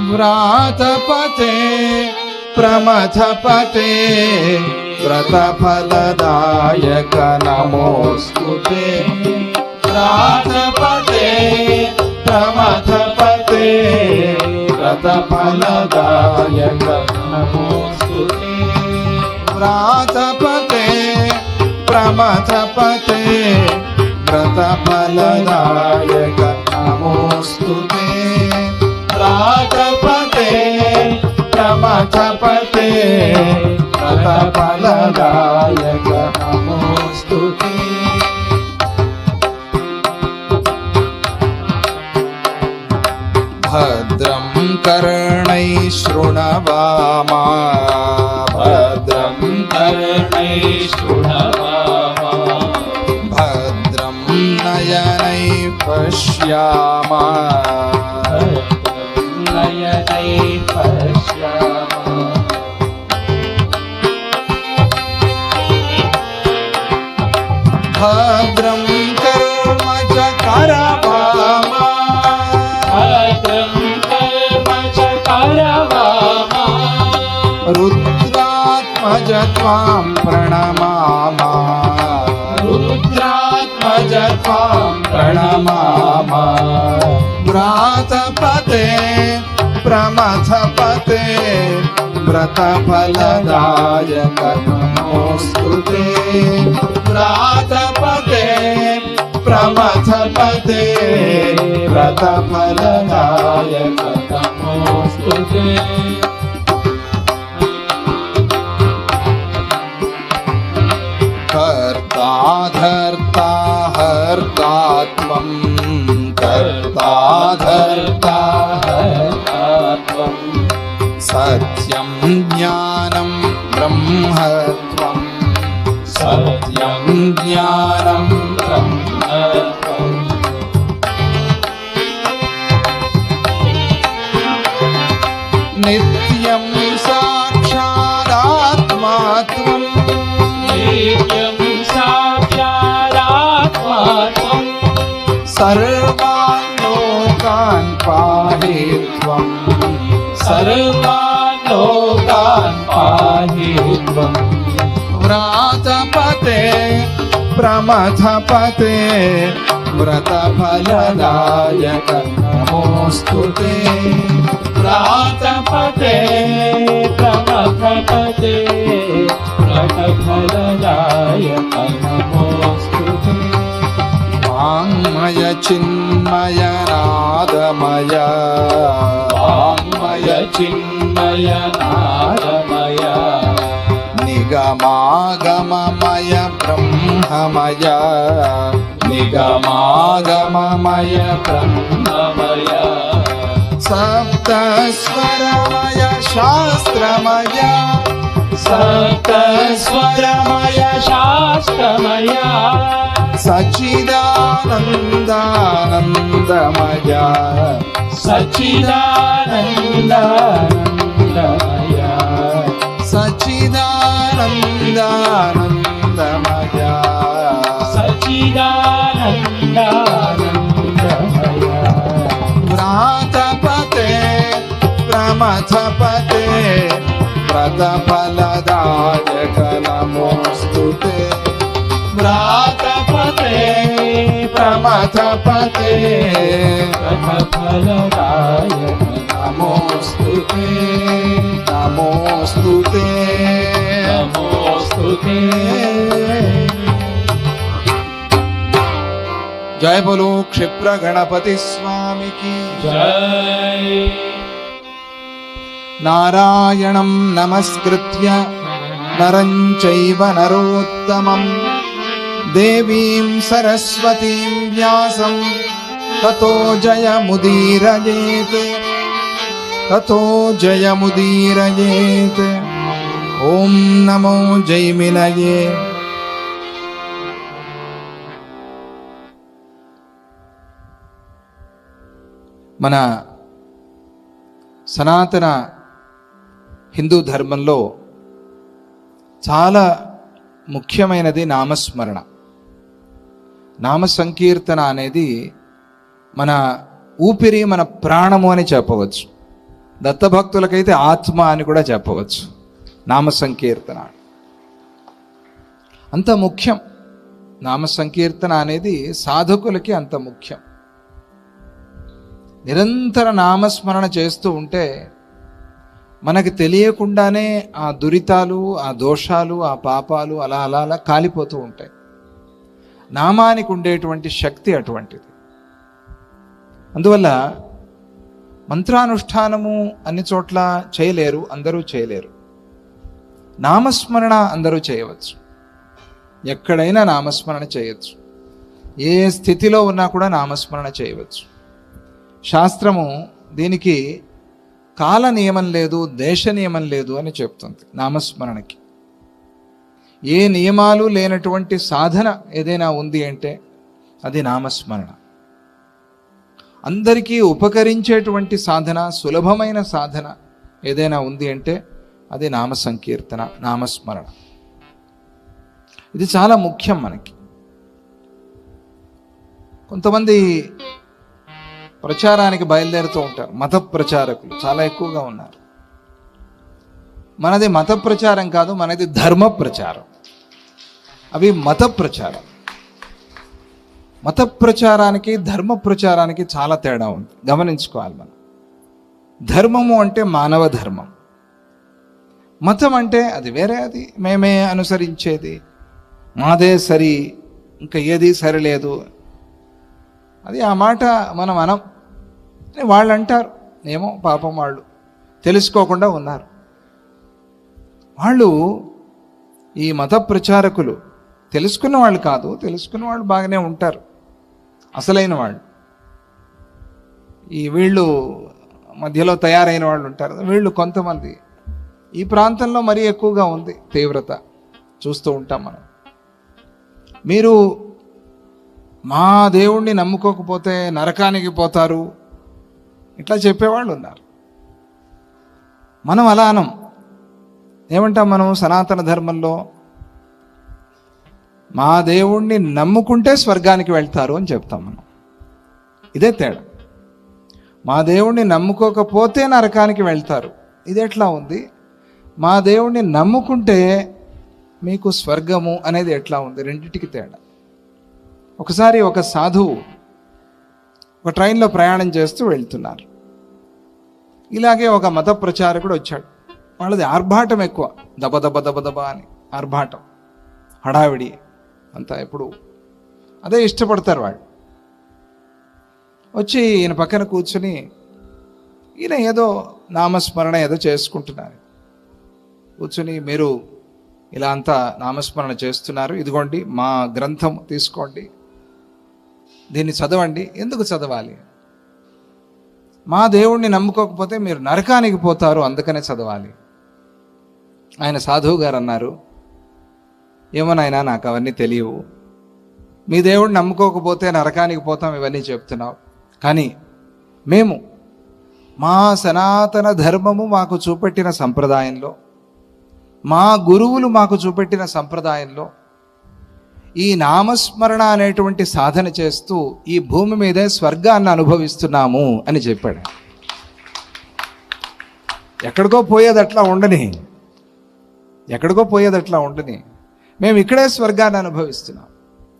వ్రాతపతే ప్రమథపతే వ్రతఫలదాయక నమోస్తుతే వ్రాతపతే ప్రమథపతే వ్రతఫలదాయక నమోస్తుతే వ్రాతపతే ప్రమథపతే వ్రతఫలదాయక నమోస్తుతే వ్రాతపతే ప్రమథపతే వ్రతఫలదాయక నమోస్తుతే భద్రం కర్ణైః శృణవామా భద్రం కర్ణైః శృణవామా భద్రం నయనైః పశ్యామా నయనైః పశ్యామా భద్రం కర్మ చ కరవామా భద్రం కర్మ చ కరవామా రుద్రాత్మజ త్వాం ప్రణమామా రుద్రాత్మజ త్వాం ప్రణమామా వ్రాతపతే ప్రమథపతే వ్రతఫలదాయక నమోస్తుతే వ్రాతపతే ప్రమథపతే వ్రతఫలదాయక నమోస్తుతే కర్తా ధర్తా హర్తా త్వం కర్తా ధర్తా హర్తా త్వం సత్యం జ్ఞానం బ్రహ్మ త్వం సత్యం జ్ఞానం బ్రహ్మ త్వం నిత్యం సాక్షాదాత్మా త్వం నిత్యం సాక్షాదాత్మా త్వం సర్వాన్ లోకాన్ పాహి త్వం సర్వాన్ లోకాన్ పాహి త్వం వ్రాతపతే ప్రమథపతే వ్రతఫలదాయక నమోస్తుతే వ్రాతపతే ప్రమథపతే వ్రతఫలదాయక నమోస్తుతే వాంగ్మయ చిన్మయ నాదమయ వాంగ్మయ చిన్మయ నాదమయ నిగమాగమమయ బ్రహ్మమయ నిగమాగమమయ బ్రహ్మమయ సప్తస్వరమయ శాస్త్రమయ సప్తస్వరమయ శాస్త్రమయ సచ్చిదానందానందమయ సచ్చిదానందానందమయ సచ్చిదానందానందమయ సచ్చిదానందానందమయ వ్రాతపతే ప్రమథపతే వ్రతఫలదాయక నమోస్తుతే వ్రాతపతే ప్రమథపతే వ్రతఫలదాయక నమోస్తుతే నమోస్తుతే నమోస్తుతే జయ బోలో క్షిప్ర గణపతి స్వామికి జయ నారాయణం నమస్కృత్య నరం చైవ నరోత్తమం దేవీం సరస్వతీం వ్యాసం తతో జయముదీరయేత్ తతో జయముదీరయేత్ ఓం నమో జైమినయే. మన సనాతన హిందూ ధర్మంలో చాలా ముఖ్యమైనది నామస్మరణ. నామ సంకీర్తన అనేది మన ఊపిరి, మన ప్రాణము అని చెప్పవచ్చు. దత్తభక్తులకైతే ఆత్మ అని కూడా చెప్పవచ్చు. నామ సంకీర్తన అంత ముఖ్యం. నామ సంకీర్తన అనేది సాధకులకి అంత ముఖ్యం. నిరంతర నామస్మరణ చేస్తూ ఉంటే మనకి తెలియకుండానే ఆ దురితాలు, ఆ దోషాలు, ఆ పాపాలు అలా అలా అలా కాలిపోతూ ఉంటాయి. నామానికి ఉండేటువంటి శక్తి అటువంటిది. అందువల్ల మంత్రానుష్ఠానము అన్ని చోట్ల చేయలేరు, అందరూ చేయలేరు. నామస్మరణ అందరూ చేయవచ్చు. ఎక్కడైనా నామస్మరణ చేయవచ్చు. ఏ స్థితిలో ఉన్నా కూడా నామస్మరణ చేయవచ్చు. శాస్త్రము దీనికి కాల నియమం లేదు, దేశ నియమం లేదు అని చెప్తుంది. నామస్మరణకి ఏ నియమాలు లేనటువంటి సాధన ఏదైనా ఉంది అంటే అది నామస్మరణ. అందరికీ ఉపకరించేటువంటి సాధన, సులభమైన సాధన ఏదైనా ఉంది అంటే అది నామ సంకీర్తన, నామస్మరణ. ఇది చాలా ముఖ్యం మనకి. కొంతమంది ప్రచారానికి బయలుదేరుతూ ఉంటారు. మత ప్రచారకులు చాలా ఎక్కువగా ఉన్నారు. మనది మత ప్రచారం కాదు, మనది ధర్మ ప్రచారం. అవి మత ప్రచారం. మత ప్రచారానికి ధర్మ ప్రచారానికి చాలా తేడా ఉంది, గమనించుకోవాలి మనం. ధర్మము అంటే మానవ ధర్మం, మతం అంటే అది వేరే. అది మేమే అనుసరించేది, మాదే సరి, ఇంకా ఏది సరిలేదు. అది ఆ మాట మనం అనం. వాళ్ళు అంటారు, ఏమో పాపం వాళ్ళు తెలుసుకోకుండా ఉన్నారు. వాళ్ళు ఈ మత ప్రచారకులు తెలుసుకున్న వాళ్ళు కాదు, తెలుసుకున్న వాళ్ళు బాగానే ఉంటారు, అసలైన వాళ్ళు. ఈ వీళ్ళు మధ్యలో తయారైన వాళ్ళు ఉంటారు. వీళ్ళు కొంతమంది ఈ ప్రాంతంలో మరీ ఎక్కువగా ఉంది తీవ్రత, చూస్తూ ఉంటాం మనం. మీరు మా దేవుణ్ణి నమ్ముకోకపోతే నరకానికి పోతారు, ఇట్లా చెప్పేవాళ్ళు ఉన్నారు. మనం అలా అనం. ఏమంటాం మనం సనాతన ధర్మంలో? మా దేవుణ్ణి నమ్ముకుంటే స్వర్గానికి వెళ్తారు అని చెప్తాం మనం. ఇదే తేడా. మా దేవుణ్ణి నమ్ముకోకపోతే నరకానికి వెళ్తారు, ఇది ఎట్లా ఉంది? మా దేవుణ్ణి నమ్ముకుంటే మీకు స్వర్గము అనేది ఎట్లా ఉంది? రెండింటికి తేడా. ఒకసారి ఒక సాధువు ఒక ట్రైన్లో ప్రయాణం చేస్తూ వెళ్తున్నారు. ఇలాగే ఒక మత ప్రచారకుడు వచ్చాడు. వాళ్ళది ఆర్భాటం ఎక్కువ, దబ దబ దబ దబ అని ఆర్భాటం, హడావిడి అంతా ఎప్పుడు అదే ఇష్టపడతారు వాళ్ళు. వచ్చి ఈయన పక్కన కూర్చుని ఈయన ఏదో నామస్మరణ ఏదో చేసుకుంటున్నారు. కూర్చుని, మీరు ఇలా అంతా నామస్మరణ చేస్తున్నారు, ఇదిగోండి మా గ్రంథం తీసుకోండి, దీన్ని చదవండి. ఎందుకు చదవాలి? మా దేవుణ్ణి నమ్ముకోకపోతే మీరు నరకానికి పోతారు, అందుకనే చదవాలి. ఆయన సాధువు గారు అన్నారు, ఏమో నాయనా, నాకు అవన్నీ తెలియవు. మీ దేవుడిని నమ్ముకోకపోతే నరకానికి పోతాం ఇవన్నీ చెప్తున్నావు, కానీ మేము మా సనాతన ధర్మము మాకు చూపెట్టిన సంప్రదాయంలో, మా గురువులు మాకు చూపెట్టిన సంప్రదాయంలో ఈ నామస్మరణ అనేటువంటి సాధన చేస్తూ ఈ భూమి మీదే స్వర్గాన్ని అనుభవిస్తున్నాము అని చెప్పాడు. ఎక్కడికో పోయేది అట్లా ఉండని, ఎక్కడికో పోయేది అట్లా ఉండని, మేము ఇక్కడే స్వర్గాన్ని అనుభవిస్తున్నాం.